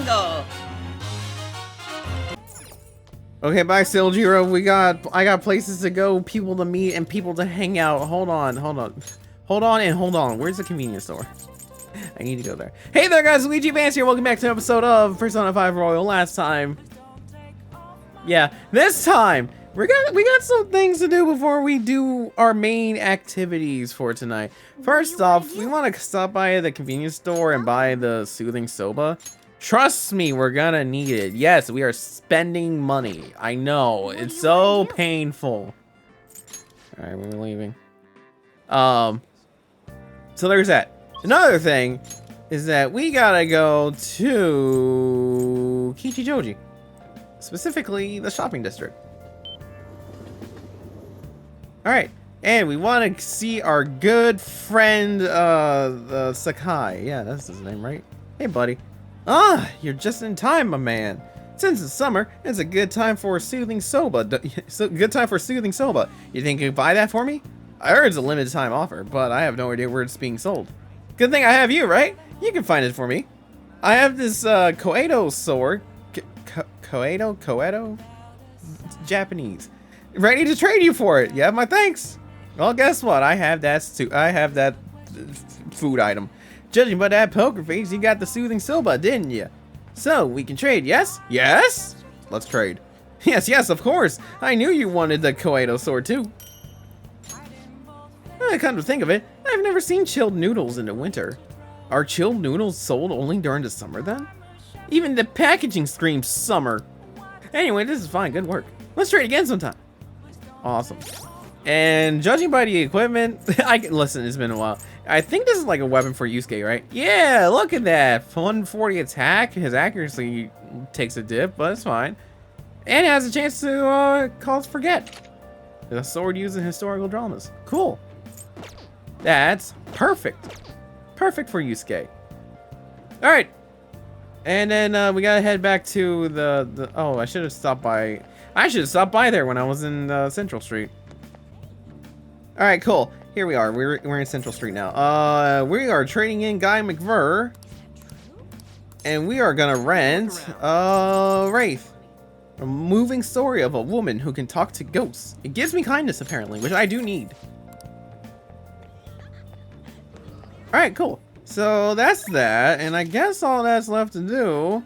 Bingo! Okay, bye, Siljiro. I got places to go, people to meet, and people to hang out. Hold on. Where's the convenience store? I need to go there. Hey there, guys. Luigiadvance here. Welcome back to an episode of Persona 5 Royal. Last time, yeah, this time we got some things to do before we do our main activities for tonight. First off, we want to stop by the convenience store and buy the soothing soba. Trust me, we're gonna need it. Yes, we are spending money. I know, it's so painful. All right, we're leaving. So there's that. Another thing is that we gotta go to Kichijoji, specifically the shopping district. All right, and we want to see our good friend, the Sakai. Yeah, that's his name, right? Hey, buddy. Ah, you're just in time, my man. Since it's summer, it's a good time for soothing soba. Good time for soothing soba. You think you could buy that for me? I heard it's a limited time offer, but I have no idea where it's being sold. Good thing I have you, right? You can find it for me. I have this Koedo sword. Koedo? It's Japanese. Ready to trade you for it. You have my thanks. Well, guess what? I have that food item. Judging by that poker face, you got the soothing soba, didn't you? So, we can trade, yes? Yes? Let's trade. Yes, of course. I knew you wanted the Koedo sword, too. Come to think of it, I've never seen chilled noodles in the winter. Are chilled noodles sold only during the summer, then? Even the packaging screams summer. Anyway, this is fine. Good work. Let's trade again sometime. Awesome. And judging by the equipment, listen, it's been a while. I think this is like a weapon for Yusuke, right? Yeah, look at that. 140 attack. His accuracy takes a dip, but it's fine. And it has a chance to cause forget. The sword used in historical dramas. Cool. That's perfect. Perfect for Yusuke. All right. And then we gotta head back to the oh, I should have stopped by there when I was in Central Street. All right, cool. Here we are. We're in Central Street now. We are trading in Guy McVer, and we are gonna rent Wraith, a moving story of a woman who can talk to ghosts. It gives me kindness, apparently, which I do need. All right, cool. So that's that, and I guess all that's left to do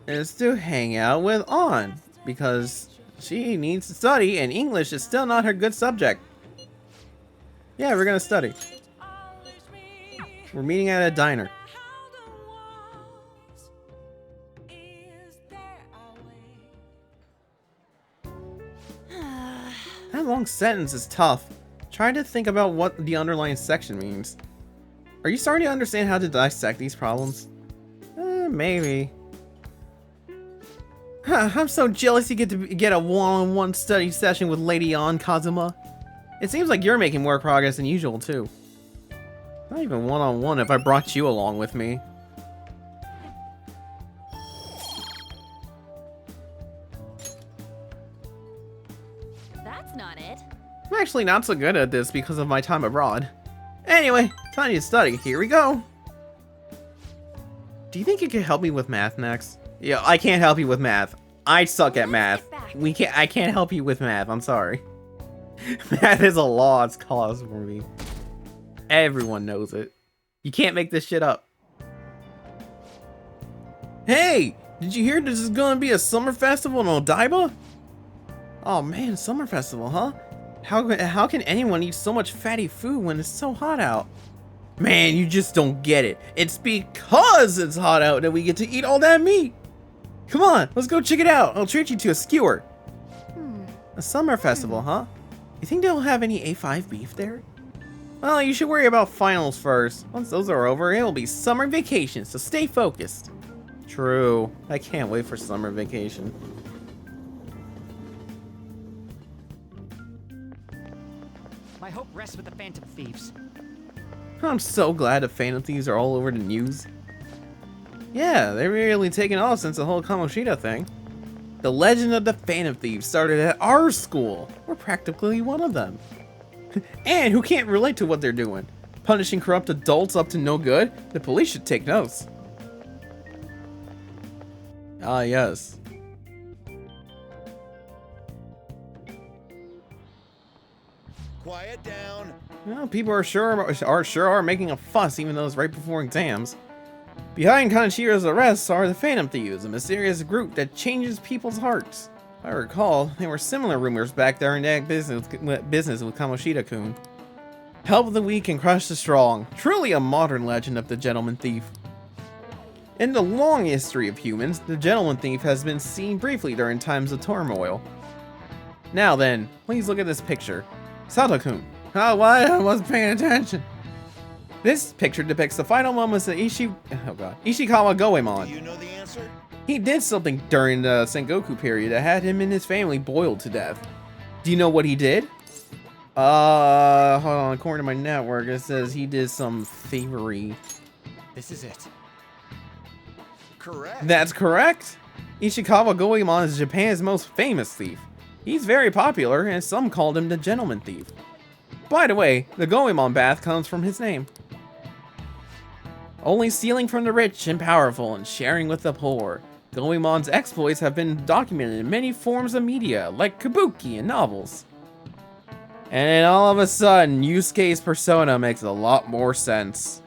is to hang out with Ann, because she needs to study, and English is still not her good subject. Yeah, we're gonna study. We're meeting at a diner. That long sentence is tough. Try to think about what the underlying section means. Are you starting to understand how to dissect these problems? Maybe. I'm so jealous you get to get a one-on-one study session with Lady Ann, Kazuma. It seems like you're making more progress than usual, too. Not even one-on-one if I brought you along with me. That's not it. I'm actually not so good at this because of my time abroad. Anyway, time to study. Here we go. Do you think you could help me with math next? Yeah, I can't help you with math. I suck at math. I can't help you with math. I'm sorry. Math is a lost cause for me. Everyone knows it. You can't make this shit up. Hey, did you hear this is gonna be a summer festival in Odaiba? Oh man, summer festival, huh? How can anyone eat so much fatty food when it's so hot out? Man, you just don't get it. It's because it's hot out that we get to eat all that meat. Come on, let's go check it out. I'll treat you to a skewer. A summer festival, huh? You think they'll have any A5 beef there? Well, you should worry about finals first. Once those are over, it'll be summer vacation, so stay focused. True. I can't wait for summer vacation. My hope rests with the Phantom Thieves. I'm so glad the Phantom Thieves are all over the news. Yeah, they're really taking off since the whole Kamoshida thing. The legend of the Phantom Thieves started at our school. We're practically one of them. And who can't relate to what they're doing? Punishing corrupt adults up to no good? The police should take notes. Ah, yes. Quiet down. Well, people are sure making a fuss, even though it's right before exams. Behind Kanashiro's arrests are the Phantom Thieves, a mysterious group that changes people's hearts. If I recall, there were similar rumors back during that business with Kamoshida-kun. Help the weak and crush the strong. Truly a modern legend of the Gentleman Thief. In the long history of humans, the Gentleman Thief has been seen briefly during times of turmoil. Now then, please look at this picture. Sato-kun. Oh, what? I wasn't paying attention. This picture depicts the final moments of Ishikawa Goemon. Do you know the answer? He did something during the Sengoku period that had him and his family boiled to death. Do you know what he did? Hold on, according to my network, it says he did some thievery. This is it. Correct. That's correct. Ishikawa Goemon is Japan's most famous thief. He's very popular, and some called him the Gentleman Thief. By the way, the Goemon bath comes from his name. Only stealing from the rich and powerful and sharing with the poor. Goemon's exploits have been documented in many forms of media, like kabuki and novels. And then all of a sudden, Yusuke's persona makes a lot more sense.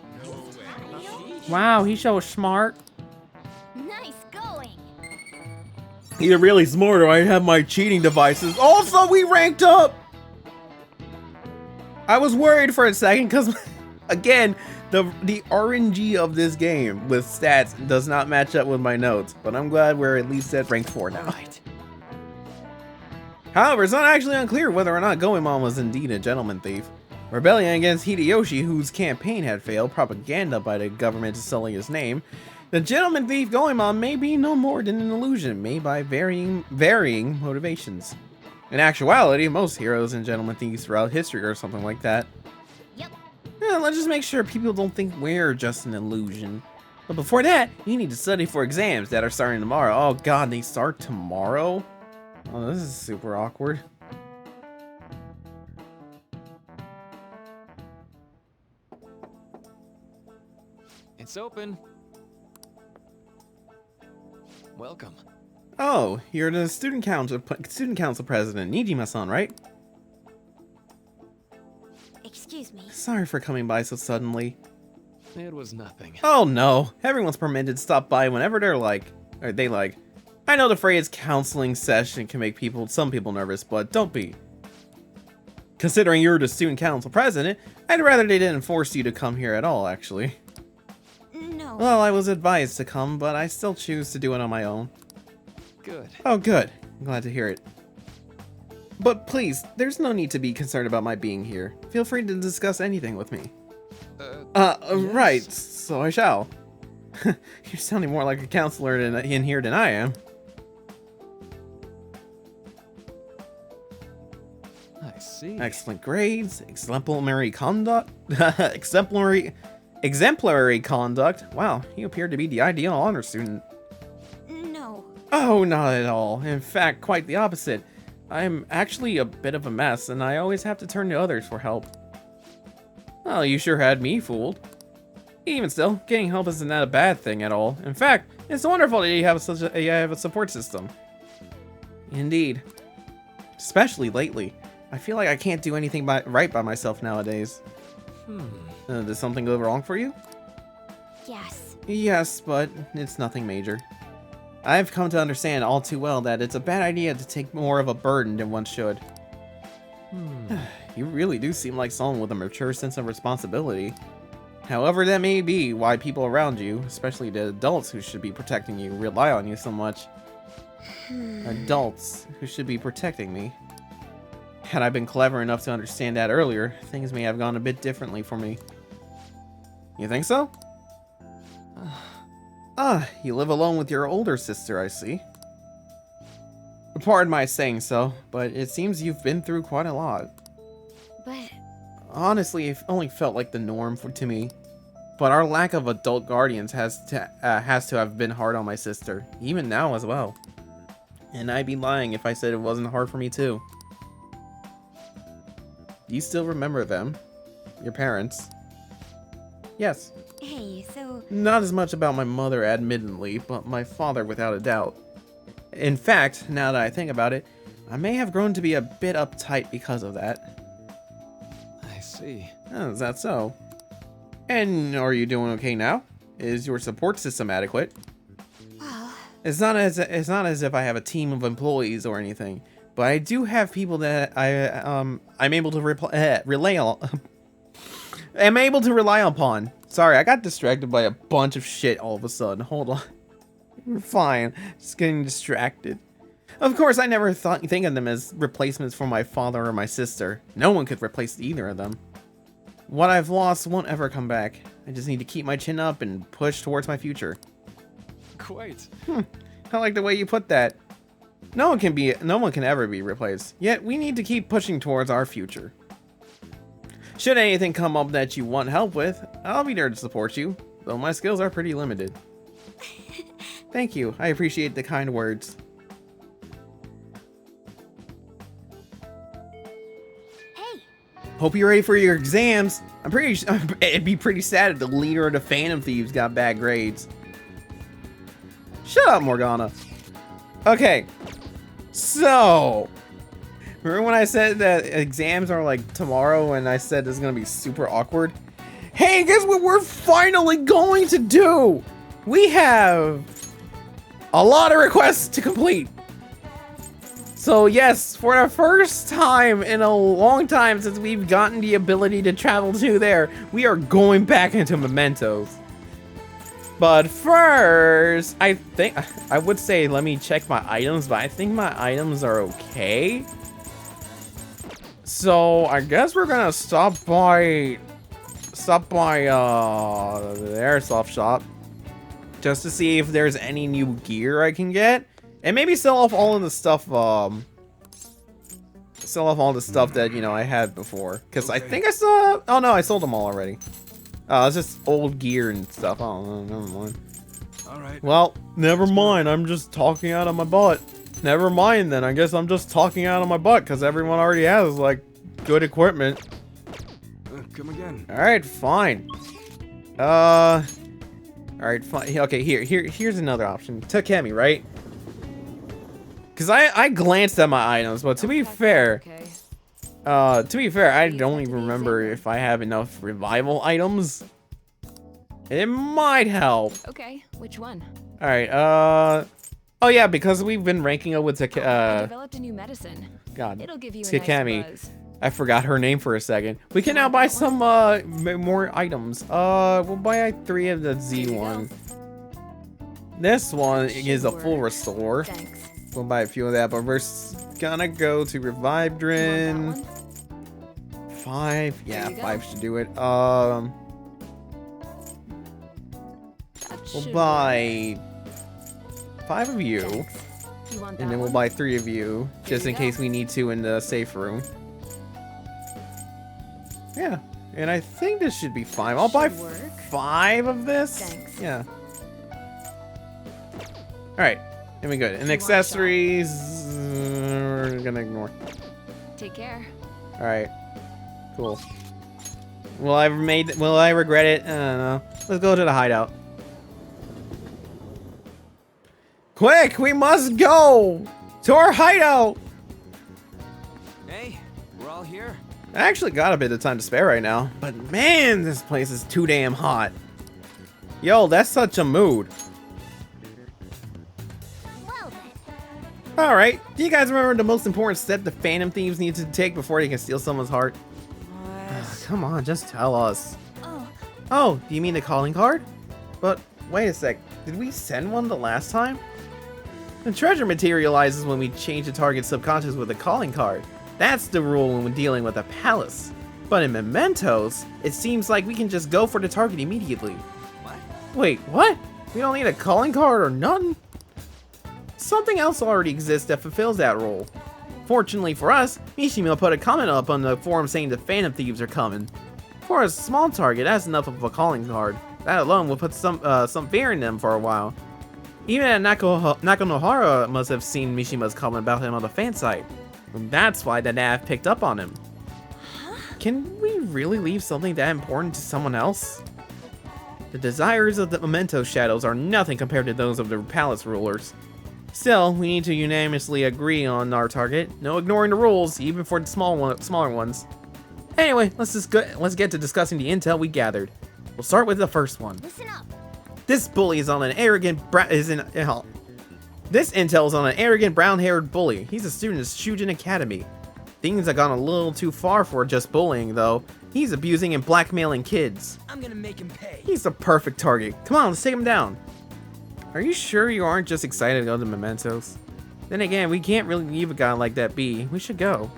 Wow, he's so smart. Nice going. Either really smart or I have my cheating devices. Also, we ranked up! I was worried for a second because, again, the RNG of this game with stats does not match up with my notes. But I'm glad we're at least at rank 4 now. Right. However, it's not actually unclear whether or not Goemon was indeed a gentleman thief. Rebellion against Hideyoshi, whose campaign had failed, propaganda by the government to sully his name. The gentleman thief Goemon may be no more than an illusion made by varying motivations. In actuality, most heroes and gentleman thieves throughout history are something like that. Yep. Yeah, let's just make sure people don't think we're just an illusion. But before that, you need to study for exams that are starting tomorrow. Oh god, they start tomorrow? Oh, this is super awkward. It's open. Welcome. Oh, you're the student council president, Nijima-san, right? Excuse me. Sorry for coming by so suddenly. It was nothing. Oh no, everyone's permitted to stop by whenever they like. I know the phrase counseling session can make some people nervous, but don't be. Considering you're the student council president, I'd rather they didn't force you to come here at all, actually. No. Well, I was advised to come, but I still choose to do it on my own. Good. Oh, good. I'm glad to hear it. But please, there's no need to be concerned about my being here. Feel free to discuss anything with me. Yes. Right, so I shall. You're sounding more like a counselor in here than I am. I see. Excellent grades, exemplary conduct, exemplary conduct. Wow, you appear to be the ideal honor student. No. Oh, not at all. In fact, quite the opposite. I'm actually a bit of a mess, and I always have to turn to others for help. Well, you sure had me fooled. Even still, getting help isn't that a bad thing at all. In fact, it's wonderful that you have a support system. Indeed. Especially lately. I feel like I can't do anything right by myself nowadays. Did something go wrong for you? Yes. Yes, but it's nothing major. I've come to understand all too well that it's a bad idea to take more of a burden than one should. You really do seem like someone with a mature sense of responsibility. However that may be why people around you, especially the adults who should be protecting you, rely on you so much. Adults who should be protecting me. Had I been clever enough to understand that earlier, things may have gone a bit differently for me. You think so? You live alone with your older sister, I see. Pardon my saying so, but it seems you've been through quite a lot. But Honestly, it only felt like the norm to me. But our lack of adult guardians has to have been hard on my sister, even now as well. And I'd be lying if I said it wasn't hard for me too. Do you still remember them? Your parents? Yes. Hey, so Not as much about my mother, admittedly, but my father without a doubt. In fact, now that I think about it, I may have grown to be a bit uptight because of that. I see. Oh, is that so? And are you doing okay now? Is your support system adequate? well, It's not as if I have a team of employees or anything, but I do have people that I'm able to rely on. I'm able to rely upon. Sorry, I got distracted by a bunch of shit all of a sudden. Hold on. We're fine. Just getting distracted. Of course, I never think of them as replacements for my father or my sister. No one could replace either of them. What I've lost won't ever come back. I just need to keep my chin up and push towards my future. Quite. I like the way you put that. No one can ever be replaced. Yet we need to keep pushing towards our future. Should anything come up that you want help with, I'll be there to support you, though my skills are pretty limited. Thank you. I appreciate the kind words. hey, Hope you're ready for your exams. It'd be pretty sad if the leader of the Phantom Thieves got bad grades. Shut up, Morgana. Okay. So, remember when I said that exams are like tomorrow and I said this is going to be super awkward? Hey, guess what we're finally going to do? We have a lot of requests to complete. So yes, for the first time in a long time since we've gotten the ability to travel to there, we are going back into Mementos. But first, I think I would say let me check my items, but I think my items are okay. So I guess we're gonna stop by the airsoft shop just to see if there's any new gear I can get, and maybe sell off all of the stuff. Sell off all the stuff that I had before, because I think I saw. Oh no, I sold them all already. It's just old gear and stuff. Oh, no, never mind. All right. Well, never mind. I'm just talking out of my butt. Never mind then. I guess I'm just talking out of my butt because everyone already has like good equipment. Come again. All right, fine. All right, fine. Okay, here's another option. Takemi, right? Because I glanced at my items, but to be fair, okay. I don't even remember if I have enough revival items. It might help. Okay, which one? All right. Oh yeah, because we've been ranking up with I developed a new medicine. God, It'll give you a Takemi. nice buzz. I forgot her name for a second. We can now buy some more items. We'll buy 3 of the Z1. This one is a full restore. Thanks. We'll buy a few of that, but we're gonna go to Revive You Drin. want that 5. There Yeah, you go. 5 should do it. one? That We'll should buy 5 of work. you, Thanks. You want that and then we'll one? buy 3 of you, just you in go. case we need to in the safe room. Yeah, and I think this should be fine. I'll buy Should work. 5 of this. Thanks. Yeah. All right, and we good. And want a shot? accessories, we're gonna ignore. Take care. All right, cool. Will I regret it? I don't know. Let's go to the hideout. Quick, we must go to our hideout. Hey, we're all here. I actually got a bit of time to spare right now, but man, this place is too damn hot. Yo, that's such a mood. Well then. All right, do you guys remember the most important step the Phantom Thieves need to take before they can steal someone's heart? Come on, just tell us. Oh, Oh, do you mean the calling card? But wait a sec, did we send one the last time? The treasure materializes when we change the target's subconscious with a calling card. That's the rule when dealing with a palace. But in Mementos, it seems like we can just go for the target immediately. What? Wait, what? We don't need a calling card or nothing? Something else already exists that fulfills that role. Fortunately for us, Mishima put a comment up on the forum saying the Phantom Thieves are coming. For a small target, that's enough of a calling card. That alone will put some fear in them for a while. Even Nakonohara must have seen Mishima's comment about him on the fan site. And that's why the nav picked up on him. Can we really leave something that important to someone else? The desires of the Mementos shadows are nothing compared to those of the palace rulers. Still, we need to unanimously agree on our target. No ignoring the rules, even for the smaller ones. Anyway, let's get to discussing the intel we gathered. We'll start with the first one. Listen up. This bully is on an arrogant This intel is on an arrogant brown-haired bully. He's a student at Shujin Academy. Things have gone a little too far for just bullying, though. He's abusing and blackmailing kids. I'm gonna make him pay. He's the perfect target. Come on, let's take him down. Are you sure you aren't just excited to go to Mementos? Then again, we can't really leave a guy like that be. We should go.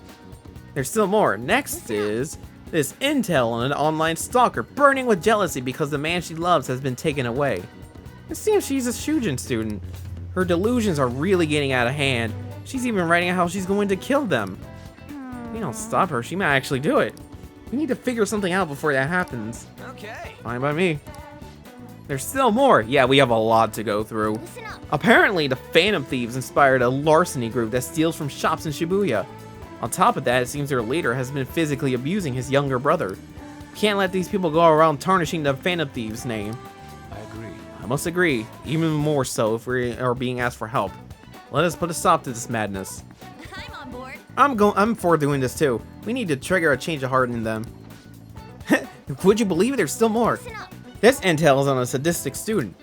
There's still more. Next is this intel on an online stalker burning with jealousy because the man she loves has been taken away. It seems she's a Shujin student. Her delusions are really getting out of hand. She's even writing out how she's going to kill them. If we don't stop her, she might actually do it. We need to figure something out before that happens. Okay. Fine by me. There's still more. Yeah, we have a lot to go through. Listen up. Apparently, the Phantom Thieves inspired a larceny group that steals from shops in Shibuya. On top of that, it seems their leader has been physically abusing his younger brother. We can't let these people go around tarnishing the Phantom Thieves' name. I agree. I must agree, even more so if we are being asked for help. Let us put a stop to this madness. I'm on board. I'm for doing this too. We need to trigger a change of heart in them. Would you believe it? There's still more. Listen up. This intel is on a sadistic student.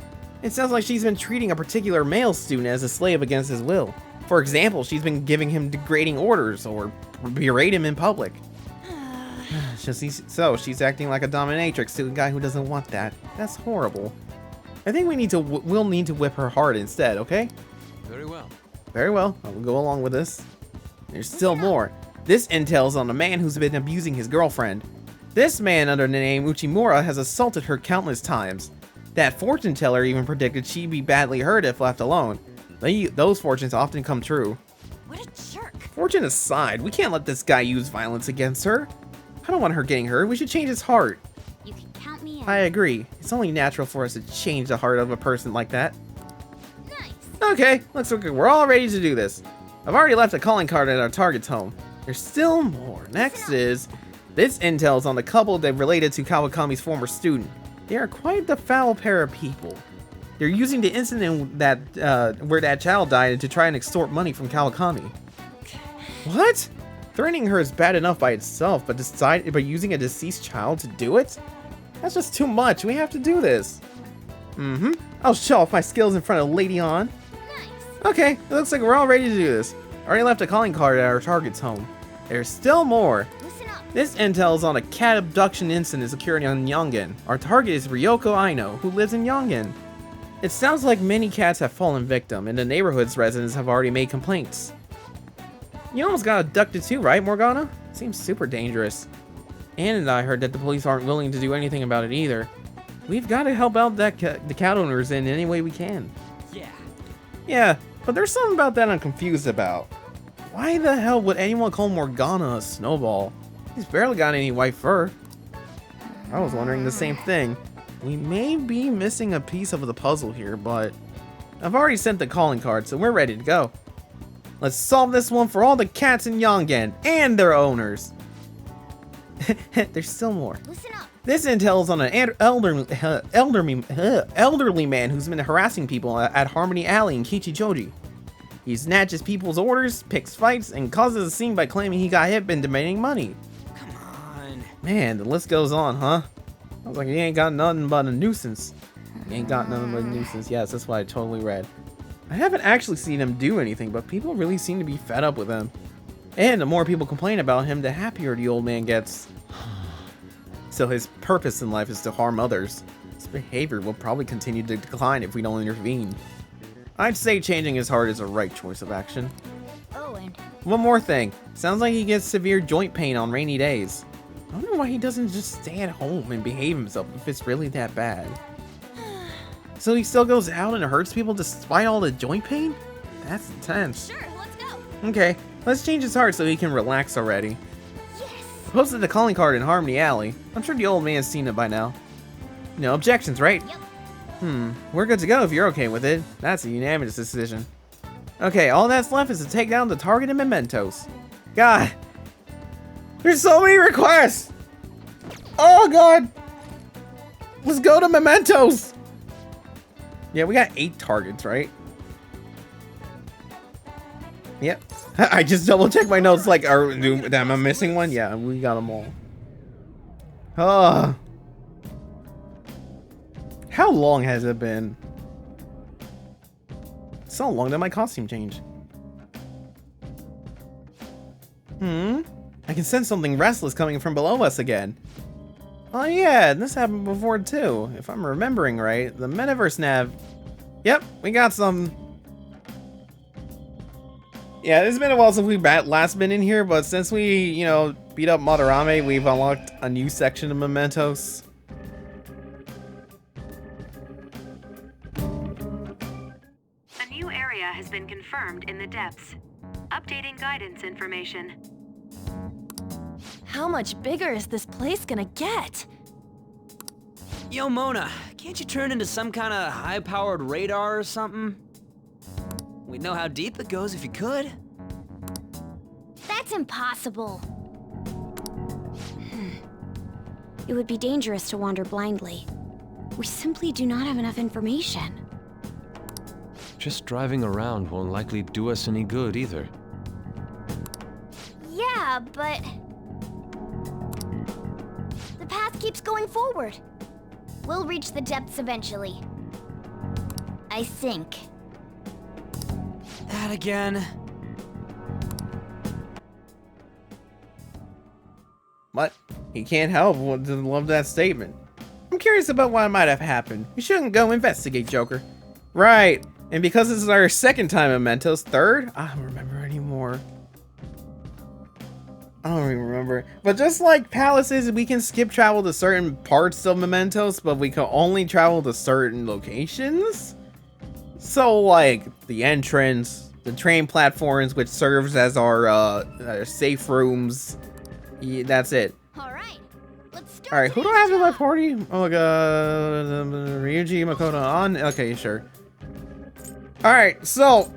It sounds like she's been treating a particular male student as a slave against his will. For example, she's been giving him degrading orders or berate him in public. So she's acting like a dominatrix to a guy who doesn't want that. That's horrible. I think we'll need to whip her hard instead, okay? Very well. Very well, I will go along with this. There's still more. This intel is on a man who's been abusing his girlfriend. This man under the name Uchimura has assaulted her countless times. That fortune teller even predicted she'd be badly hurt if left alone. Those fortunes often come true. What a jerk. Fortune aside, we can't let this guy use violence against her. I don't want her getting hurt. We should change his heart. You can count me in. I agree. It's only natural for us to change the heart of a person like that. Nice. Okay, looks like we're all ready to do this. I've already left a calling card at our target's home. There's still more. Next is this intel is on the couple that related to Kawakami's former student. They are quite the foul pair of people. They're using the incident that where that child died to try and extort money from Kawakami. What? Threatening her is bad enough by itself, but using a deceased child to do it? That's just too much. We have to do this. I'll show off my skills in front of Lady On. Nice. Okay, it looks like we're all ready to do this. I already left a calling card at our target's home. There's still more. Listen up. This intel is on a cat abduction incident occurring in Yongen. Our target is Ryoko Aino, who lives in Yongen. It sounds like many cats have fallen victim, and the neighborhood's residents have already made complaints. You almost got abducted too, right, Morgana? Seems super dangerous. Anne and I heard that the police aren't willing to do anything about it either. We've got to help out the cat owners in any way we can. Yeah. Yeah, but there's something about that I'm confused about. Why the hell would anyone call Morgana a snowball? He's barely got any white fur. I was wondering the same thing. We may be missing a piece of the puzzle here, but I've already sent the calling card, so we're ready to go. Let's solve this one for all the cats in Yongen and their owners. There's still more. Listen up. This intel is on an elderly man who's been harassing people at Harmony Alley in Kichijoji. He snatches people's orders, picks fights, and causes a scene by claiming he got hit and demanding money. Come on. Man, the list goes on, huh? I was like, he ain't got nothing but a nuisance. He ain't got nothing but a nuisance. Yes, that's what I totally read. I haven't actually seen him do anything, but people really seem to be fed up with him. And the more people complain about him, the happier the old man gets. So his purpose in life is to harm others. His behavior will probably continue to decline if we don't intervene. I'd say changing his heart is the right choice of action. Oh, and One more thing. Sounds like he gets severe joint pain on rainy days. I wonder why he doesn't just stay at home and behave himself if it's really that bad. So he still goes out and hurts people despite all the joint pain? That's intense. sure, let's go. Okay, let's change his heart so he can relax already. Yes. I posted the calling card in Harmony Alley. I'm sure the old man's seen it by now. No objections, right? Yep. We're good to go if you're okay with it. That's a unanimous decision. Okay, all that's left is to take down the target in Mementos. God, there's so many requests! Oh god! Let's go to Mementos. Yeah, we got 8 targets, right? Yep. I just double checked my notes. Like, am I missing one? Yeah, we got them all. How long has it been? So long that my costume changed. I can sense something restless coming from below us again. Oh yeah, this happened before too. If I'm remembering right, the metaverse nav. Yep, we got some. Yeah, it's been a while since we last been in here, but since we, you know, beat up Madarame, we've unlocked a new section of Mementos. A new area has been confirmed in the depths. Updating guidance information. How much bigger is this place gonna get? Yo, Mona, can't you turn into some kind of high-powered radar or something? We'd know how deep it goes if you could. That's impossible. It would be dangerous to wander blindly. We simply do not have enough information. Just driving around won't likely do us any good either. Yeah, but... the path keeps going forward. We'll reach the depths eventually. I think. That again. What? He can't help but to love that statement. I'm curious about what might have happened. We shouldn't go investigate, Joker. Right. And because this is our second time in Mementos, third? I don't remember anymore. I don't even remember. But just like palaces, we can skip travel to certain parts of Mementos, but we can only travel to certain locations? So like the entrance, the train platforms, which serves as our safe rooms. Yeah, that's it. Alright, let's start. Alright, who do I have in my party? Oh my god, Ryuji, Makoto on? Okay, sure. Alright, so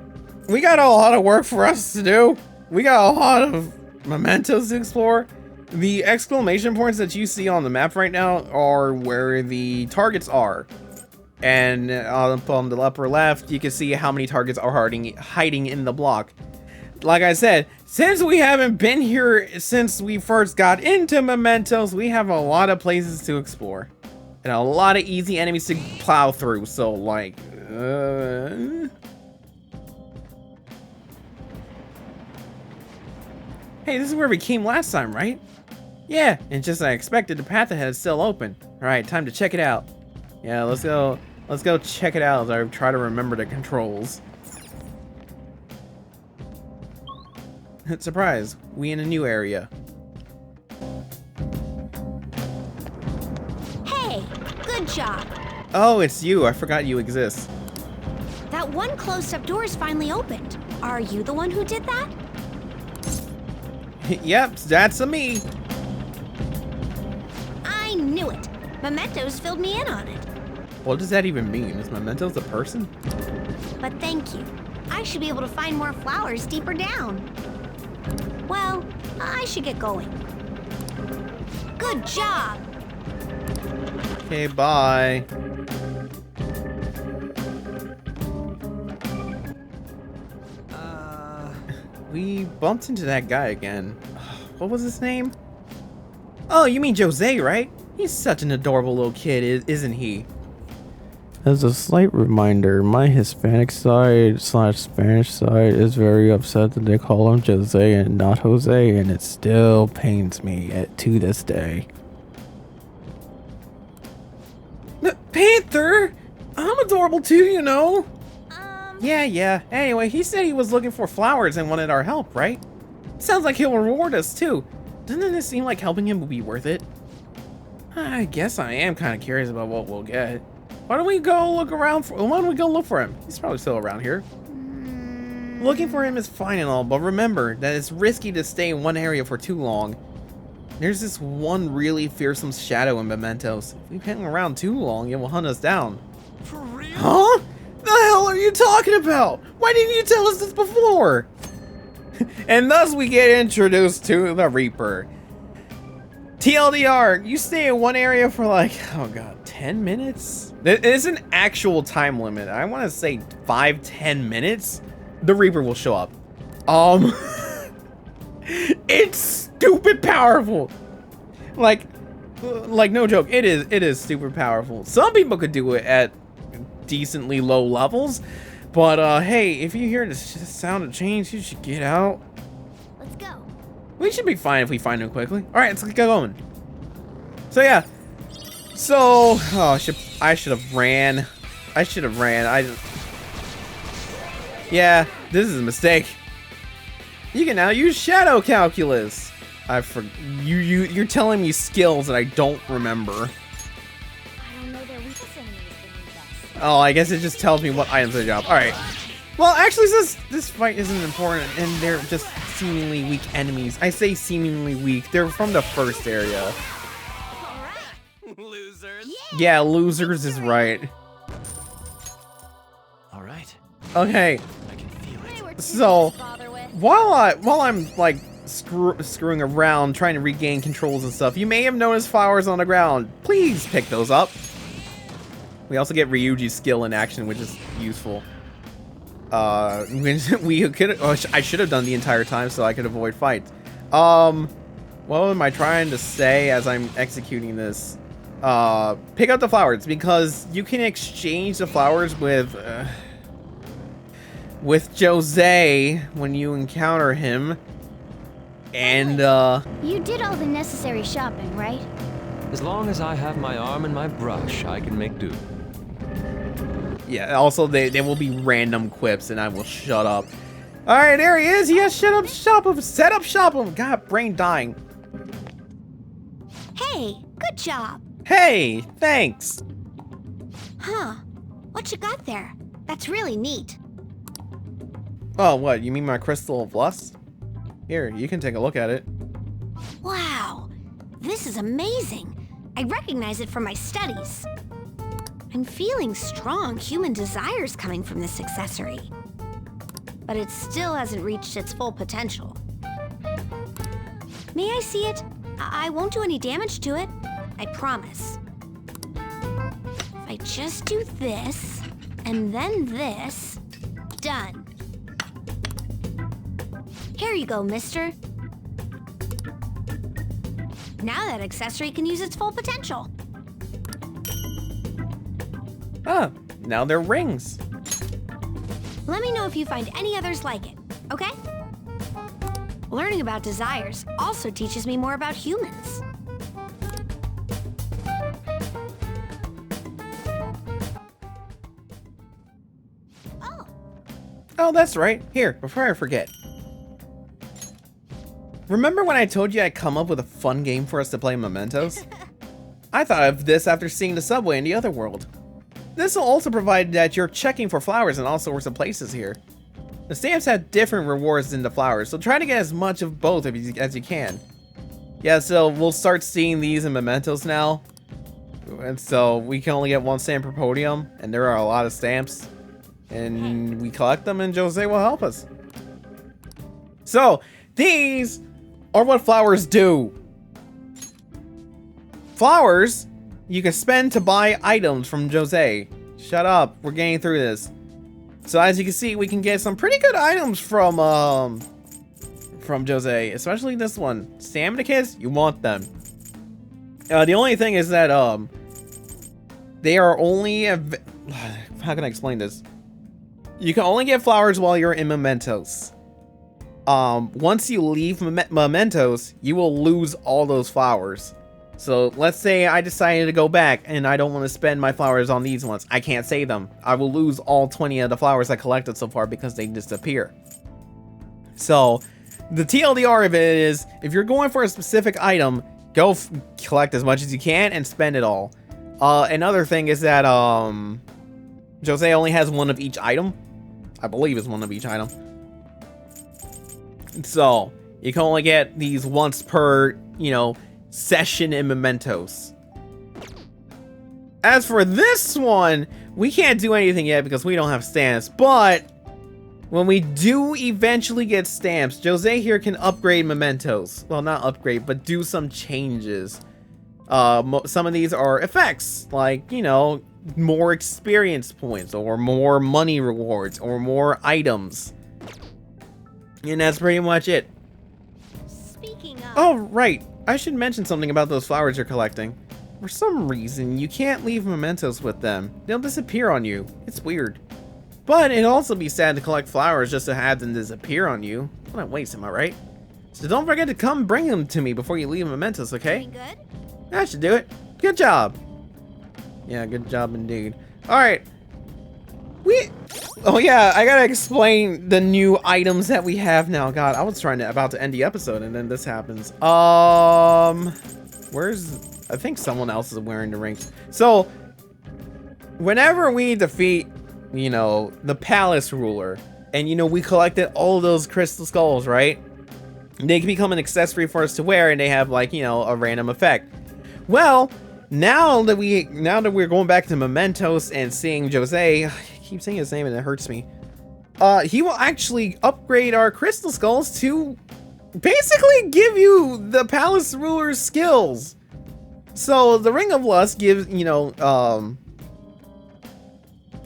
we got a lot of work for us to do. We got a lot of mementos to explore. The exclamation points that you see on the map right now are where the targets are. And up on the upper left, you can see how many targets are hiding in the block. Like I said, since we haven't been here since we first got into Mementos, we have a lot of places to explore. And a lot of easy enemies to plow through, so like... Hey, this is where we came last time, right? Yeah, and just as I expected, the path ahead is still open. Alright, time to check it out. Yeah, let's go check it out as I try to remember the controls. Surprise, we in a new area. Hey, good job. Oh, it's you. I forgot you exist. That one closed-up door is finally opened. Are you the one who did that? Yep, that's a me. I knew it. Mementos filled me in on it. What does that even mean? Is Mementos a person? But thank you. I should be able to find more flowers deeper down. Well, I should get going. Good job! Okay, bye. We bumped into that guy again. What was his name? Oh, you mean Jose, right? He's such an adorable little kid, isn't he? As a slight reminder, my Hispanic side / Spanish side is very upset that they call him Jose and not Jose, and it still pains me to this day. Panther! I'm adorable too, you know. Yeah. Anyway, he said he was looking for flowers and wanted our help, right? Sounds like he'll reward us too. Doesn't it seem like helping him will be worth it? I guess I am kind of curious about what we'll get. Why don't we go look around for? Why don't we go look for him? He's probably still around here. Looking for him is fine and all, but remember that it's risky to stay in one area for too long. There's this one really fearsome shadow in Mementos. If we hang around too long, it will hunt us down. For real? Huh? The hell are you talking about? Why didn't you tell us this before? And thus we get introduced to the Reaper. TLDR, you stay in one area for like, oh god, 10 minutes? It is an actual time limit. I want to say 5-10 minutes. The Reaper will show up. It's stupid powerful. Like no joke, it is super powerful. Some people could do it at decently low levels, but hey, if you hear the sound of change, you should get out. Let's go. We should be fine if we find him quickly. All right, let's get going. So yeah, oh, I should have ran. Yeah, this is a mistake. You can now use shadow calculus. You're telling me skills that I don't remember. I don't know their weakest enemies beneath us. Oh, I guess it just tells me what items they drop. All right. Well, actually, since this fight isn't important and they're just seemingly weak enemies, I say seemingly weak. They're from the first area. Losers. Yeah, losers is right. All right. Okay. I can feel it. They were too So, much to bother with. while I'm like screwing around trying to regain controls and stuff, you may have noticed flowers on the ground. Please pick those up. We also get Ryuji's skill in action, which is useful. We could. I should have done the entire time so I could avoid fights. What am I trying to say as I'm executing this? Pick up the flowers because you can exchange the flowers with Jose when you encounter him. And You did all the necessary shopping, right? As long as I have my arm and my brush, I can make do. yeah. Also, they will be random quips, and I will shut up. All right, there he is. Yes, shut up, shop him, set up, shop him. God, brain dying. Hey, good job. Hey, thanks. Huh. What you got there? That's really neat. Oh, what? You mean my crystal of lust? Here, you can take a look at it. Wow. This is amazing. I recognize it from my studies. I'm feeling strong human desires coming from this accessory. But it still hasn't reached its full potential. May I see it? I won't do any damage to it. I promise. If I just do this, and then this, done. Here you go, mister. Now that accessory can use its full potential. Ah, now they're rings. Let me know if you find any others like it, okay? Learning about desires also teaches me more about humans. Oh, that's right. Here, before I forget. Remember when I told you I'd come up with a fun game for us to play Mementos? I thought of this after seeing the subway in the other world. This will also provide that you're checking for flowers in all sorts of places here. The stamps have different rewards than the flowers, so try to get as much of both as you can. Yeah, so we'll start seeing these in Mementos now. And so we can only get one stamp per podium, and there are a lot of stamps. And we collect them and Jose will help us. So, these are what flowers do. Flowers you can spend to buy items from Jose. Shut up, we're getting through this. So as you can see, we can get some pretty good items from Jose, especially this one. Stamina kits, you want them. The only thing is that they are only how can I explain this? You can only get flowers while you're in Mementos. Once you leave Mementos, you will lose all those flowers. So let's say I decided to go back and I don't want to spend my flowers on these ones. I can't save them. I will lose all 20 of the flowers I collected so far because they disappear. So the TLDR of it is, if you're going for a specific item, go collect as much as you can and spend it all. Another thing is that Jose only has one of each item. I believe it's one of each item. So you can only get these once per, session in Mementos. As for this one, we can't do anything yet because we don't have stamps, but when we do eventually get stamps, Jose here can upgrade mementos. Well, not upgrade, but do some changes. Some of these are effects, like, you know, more experience points, or more money rewards, or more items. And that's pretty much it. Speaking of... Oh, right. I should mention something about those flowers you're collecting. For some reason, you can't leave mementos with them. They'll disappear on you. It's weird. But it'd also be sad to collect flowers just to have them disappear on you. What a waste, am I right? So don't forget to come bring them to me before you leave mementos, okay? Doing good? That should do it. Good job. Yeah, good job indeed. Alright. Oh yeah, I gotta explain the new items that we have now. God, I was about to end the episode and then this happens. Where's... I think someone else is wearing the rings. So, whenever we defeat, you know, the palace ruler, and, you know, we collected all of those crystal skulls, right? They can become an accessory for us to wear, and they have, like, you know, a random effect. Well, now that we're going back to Mementos and seeing Jose, I keep saying his name and it hurts me. He will actually upgrade our crystal skulls to basically give you the palace ruler's skills. So the Ring of Lust gives, you know,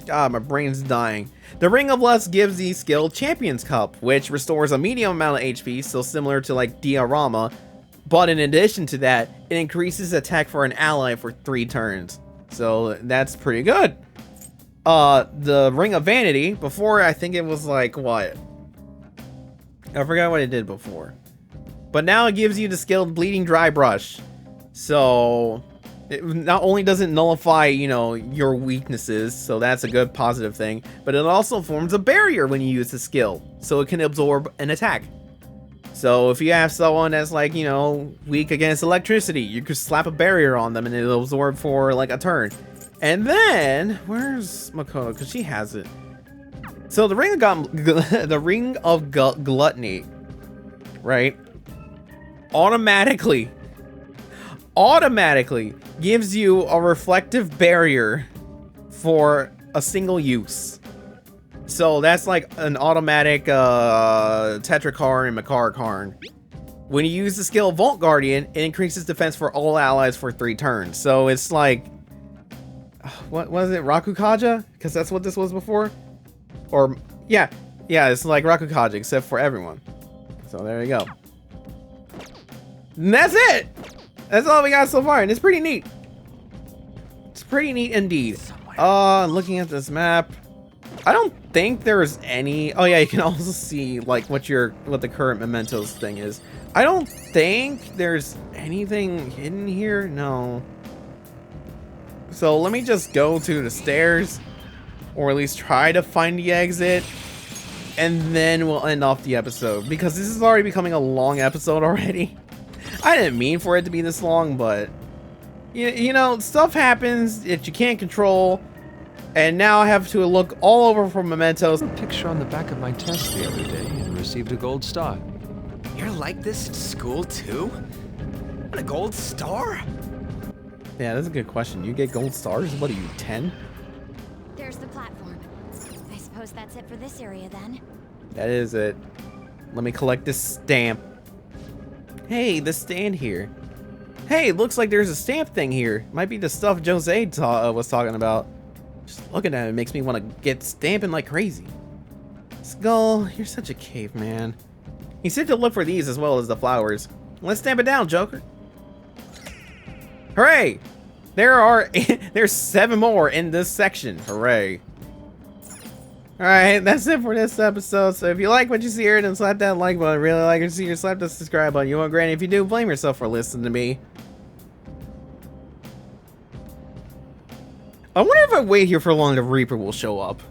God, my brain's dying. The Ring of Lust gives the skill Champion's Cup, which restores a medium amount of HP, so similar to like Diorama. But in addition to that, it increases attack for an ally for 3 turns. So that's pretty good. The Ring of Vanity, before I think it was like, what? I forgot what it did before. But now it gives you the skill Bleeding Dry Brush. So, it not only does it nullify, you know, your weaknesses, so that's a good positive thing, but it also forms a barrier when you use the skill, so it can absorb an attack. So if you have someone that's like, you know, weak against electricity, you could slap a barrier on them and it'll absorb for like a turn. And then, where's Makoto? Because she has it. So the Ring of Gluttony, right, automatically gives you a reflective barrier for a single use. So that's like an automatic Tetrakarn and Makarakarn. When you use the skill Vault Guardian, it increases defense for all allies for 3 turns. So it's like, what was it, Rakukaja? Because that's what this was before. Or yeah, it's like Rakukaja except for everyone. So there you go. And that's it. That's all we got so far, and it's pretty neat. It's pretty neat indeed. Looking at this map, I don't think there's any. Oh yeah, you can also see like what the current mementos thing is. I don't think there's anything hidden here. No. So let me just go to the stairs, or at least try to find the exit, and then we'll end off the episode because this is already becoming a long episode already. I didn't mean for it to be this long, but you know, stuff happens that you can't control, and now I have to look all over for mementos. A picture on the back of my test the other day and received a gold star. You're like this at school too? And a gold star? Yeah, that's a good question. You get gold stars? What are you, 10? There's the platform. I suppose that's it for this area then. That is it. Let me collect this stamp. Hey, the stand here. Hey, looks like there's a stamp thing here. Might be the stuff Jose was talking about. Just looking at it makes me want to get stamping like crazy. Skull, you're such a caveman. He said to look for these as well as the flowers. Let's stamp it down, Joker. Hooray! There's 7 more in this section. Hooray. Alright, that's it for this episode. So if you like what you see here, then slap that like button. Really like what you see here, slap the subscribe button. You won't regret it. If you do, blame yourself for listening to me. I wonder if I wait here for long, the Reaper will show up.